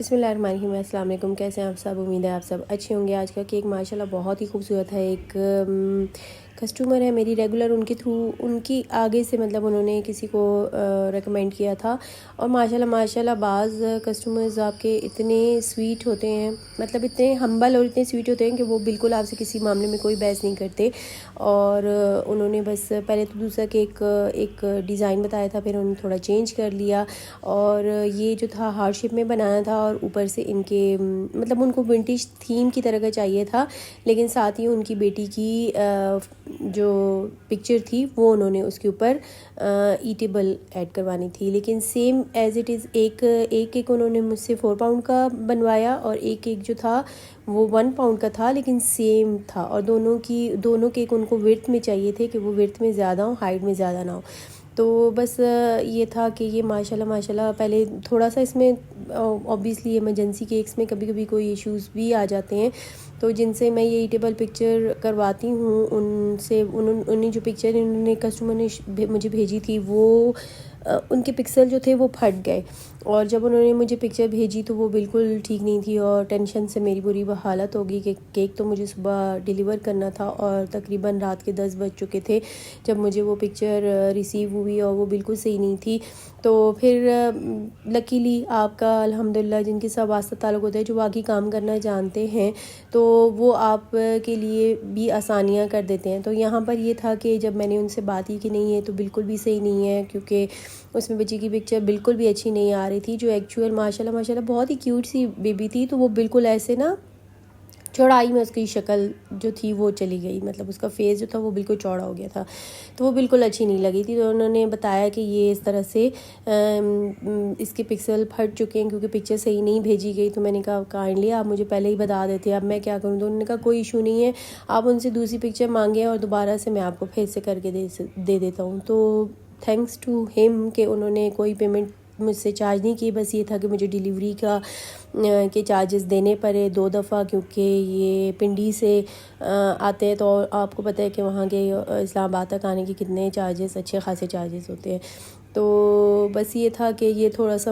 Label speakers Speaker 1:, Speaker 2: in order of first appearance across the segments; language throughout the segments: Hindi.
Speaker 1: बिस्मिल्लाहिर्रहमानिर्रहीम, अस्सलाम वालेकुम। कैसे हैं आप सब? उम्मीद है आप सब अच्छे होंगे। आज का केक माशाल्लाह बहुत ही खूबसूरत है। एक कस्टमर है मेरी रेगुलर, उनके थ्रू उनकी आगे से मतलब उन्होंने किसी को रेकमेंड किया था। और माशाल्लाह बाज़ कस्टमर्स आपके इतने स्वीट होते हैं, मतलब इतने हम्बल और इतने स्वीट होते हैं कि वो बिल्कुल आपसे किसी मामले में कोई बहस नहीं करते। और उन्होंने बस पहले तो दूसरा केक एक डिज़ाइन बताया था, फिर उन्होंने थोड़ा चेंज कर लिया। और ये जो था हार्ट शेप में बनाना था, और ऊपर से इनके मतलब उनको विंटेज थीम की तरह का चाहिए था, लेकिन साथ ही उनकी बेटी की जो पिक्चर थी वो उन्होंने उसके ऊपर ईटेबल ऐड करवानी थी। लेकिन सेम एज़ इट इज़ एक केक उन्होंने मुझसे 4 पाउंड का बनवाया, और एक केक जो था वो 1 पाउंड का था, लेकिन सेम था। और दोनों केक उनको विड्थ में चाहिए थे कि वो विड्थ में ज़्यादा हो, हाइट में ज़्यादा ना हो। तो बस ये था कि ये माशाल्लाह पहले थोड़ा सा इसमें ऑब्वियसली इमरजेंसी केक्स में कभी कभी कोई इश्यूज़ भी आ जाते हैं, तो जिनसे मैं ये ईटेबल पिक्चर करवाती हूँ उनसे उन्होंने जो पिक्चर इन्होंने कस्टमर ने मुझे भेजी थी वो उनके पिक्सल जो थे वो फट गए। और जब उन्होंने मुझे पिक्चर भेजी तो वो बिल्कुल ठीक नहीं थी, और टेंशन से मेरी बुरी हालत हो गई कि केक तो मुझे सुबह डिलीवर करना था, और तकरीबन रात के 10 बज चुके थे जब मुझे वो पिक्चर रिसीव हुई, और वो बिल्कुल सही नहीं थी। तो फिर लकीली आपका अल्हम्दुलिल्लाह जिनके साथ वास्ता ताल्लुक़ होता है, जो बाकी काम करना जानते हैं, तो वो आप के लिए भी आसानियाँ कर देते हैं। तो यहाँ पर ये था कि जब मैंने उनसे बात की कि नहीं है तो बिल्कुल भी सही नहीं है, क्योंकि उसमें बच्ची की पिक्चर बिल्कुल भी अच्छी नहीं आ रही थी। जो एक्चुअल माशाल्लाह बहुत ही क्यूट सी बेबी थी, तो वो बिल्कुल ऐसे ना चौड़ाई में उसकी शक्ल जो थी वो चली गई, मतलब उसका फेस जो था वो बिल्कुल चौड़ा हो गया था, तो वो बिल्कुल अच्छी नहीं लगी थी। तो उन्होंने बताया कि ये इस तरह से इसके पिक्सल फट चुके हैं क्योंकि पिक्चर सही नहीं भेजी गई। तो मैंने कहा काइंडली आप मुझे पहले ही बता देते, अब मैं क्या करूँ। तो उन्होंने कहा कोई इशू नहीं है, आप उनसे दूसरी पिक्चर मांगें और दोबारा से मैं आपको फिर से करके दे देता हूँ। तो थैंक्स टू हिम कि उन्होंने कोई पेमेंट मुझसे चार्ज नहीं की। बस ये था कि मुझे डिलीवरी के चार्जेस देने पड़े 2 दफ़ा, क्योंकि ये पिंडी से आते हैं, तो आपको पता है कि वहाँ के इस्लामाबाद तक आने के कितने चार्जेस, अच्छे खासे चार्जेस होते हैं। तो बस ये था कि ये थोड़ा सा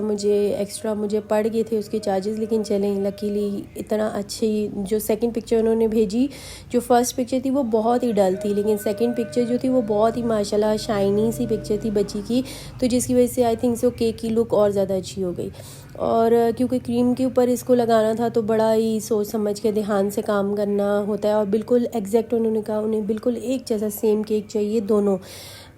Speaker 1: एक्स्ट्रा मुझे पड़ गए थे उसके चार्जेस, लेकिन चलें लकीली इतना अच्छी जो सेकंड पिक्चर उन्होंने भेजी, जो फर्स्ट पिक्चर थी वो बहुत ही डल थी, लेकिन सेकंड पिक्चर जो थी वो बहुत ही माशाल्लाह शाइनी सी पिक्चर थी बच्ची की, तो जिसकी वजह से आई थिंक सो केक की लुक और ज़्यादा अच्छी हो गई। और क्योंकि क्रीम के ऊपर इसको लगाना था तो बड़ा ही सोच समझ के ध्यान से काम करना होता है, और बिल्कुल एग्जैक्ट उन्होंने कहा उन्हें बिल्कुल एक जैसा सेम केक चाहिए,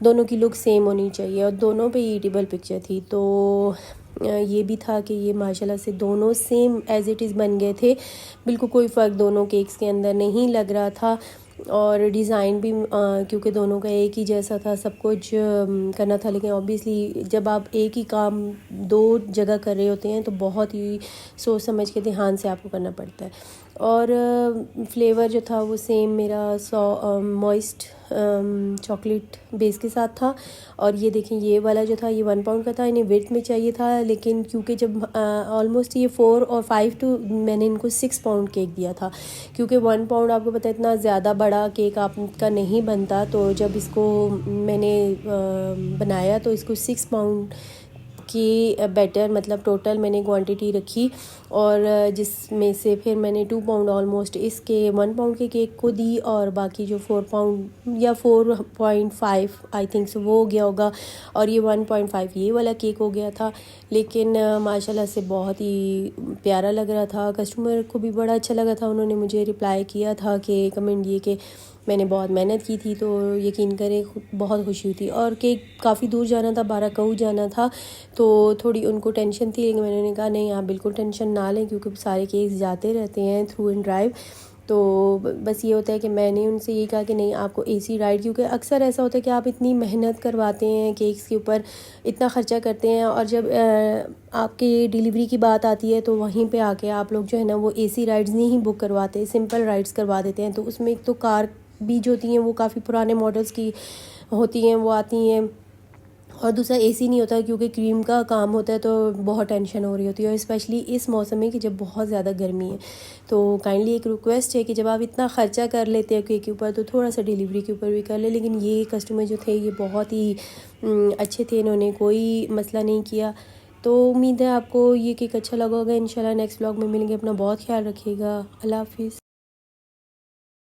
Speaker 1: दोनों की लुक सेम होनी चाहिए, और दोनों पे ईटेबल पिक्चर थी। तो ये भी था कि ये माशाल्लाह से दोनों सेम एज़ इट इज़ बन गए थे, बिल्कुल कोई फ़र्क दोनों केक्स के अंदर नहीं लग रहा था। और डिज़ाइन भी क्योंकि दोनों का एक ही जैसा था, सब कुछ करना था, लेकिन ऑब्वियसली जब आप एक ही काम 2 जगह कर रहे होते हैं तो बहुत ही सोच समझ के ध्यान से आपको करना पड़ता है। और फ्लेवर जो था वो सेम मेरा मॉइस्ट चॉकलेट बेस के साथ था। और ये देखें ये वाला जो था ये 1 पाउंड का था, इन्हें विड्थ में चाहिए था, लेकिन क्योंकि जब ऑलमोस्ट ये 4 और 5 टू मैंने इनको 6 पाउंड केक दिया था, क्योंकि 1 पाउंड आपको पता है इतना ज़्यादा बड़ा केक आपका नहीं बनता। तो जब इसको मैंने बनाया तो इसको 6 पाउंड की बैटर, मतलब टोटल मैंने क्वांटिटी रखी, और जिसमें से फिर मैंने 2 पाउंड ऑलमोस्ट इसके 1 पाउंड के केक को दी, और बाकी जो 4 पाउंड या 4.5 आई थिंक सो वो हो गया होगा, और ये 1.5 ये वाला केक हो गया था। लेकिन माशाल्लाह से बहुत ही प्यारा लग रहा था, कस्टमर को भी बड़ा अच्छा लगा था। उन्होंने मुझे रिप्लाई किया था कि कमेंट दिए कि मैंने बहुत मेहनत की थी, तो यकीन करें बहुत खुशी हुई थी। और केक काफ़ी दूर जाना था, 12 कऊ जाना था, तो थोड़ी उनको टेंशन थी, लेकिन मैंने कहा नहीं आप बिल्कुल टेंशन ना लें, क्योंकि सारे केक्स जाते रहते हैं थ्रू एंड ड्राइव। तो बस ये होता है कि मैंने उनसे ये कहा कि नहीं आपको एसी राइड, क्योंकि अक्सर ऐसा होता है कि आप इतनी मेहनत करवाते हैं केक्स के ऊपर, इतना ख़र्चा करते हैं, और जब आपके डिलीवरी की बात आती है तो वहीं पे आके आप लोग जो है ना वो एसी राइड्स नहीं बुक करवाते, सिंपल राइड्स करवा देते हैं। तो उसमें एक तो कार भी जो होती हैं वो काफ़ी पुराने मॉडल्स की होती हैं, वो आती हैं, और दूसरा एसी नहीं होता, क्योंकि क्रीम का काम होता है तो बहुत टेंशन हो रही होती है, और स्पेशली इस मौसम में कि जब बहुत ज़्यादा गर्मी है। तो काइंडली एक रिक्वेस्ट है कि जब आप इतना ख़र्चा कर लेते हैं केक के ऊपर तो थोड़ा सा डिलीवरी के ऊपर भी कर ले। लेकिन ये कस्टमर जो थे ये बहुत ही अच्छे थे, इन्होंने कोई मसला नहीं किया। तो उम्मीद है आपको ये केक अच्छा लगा होगा। इंशाल्लाह नेक्स्ट व्लॉग में मिलेंगे। अपना बहुत ख्याल रखिएगा। अल्लाह हाफिज़।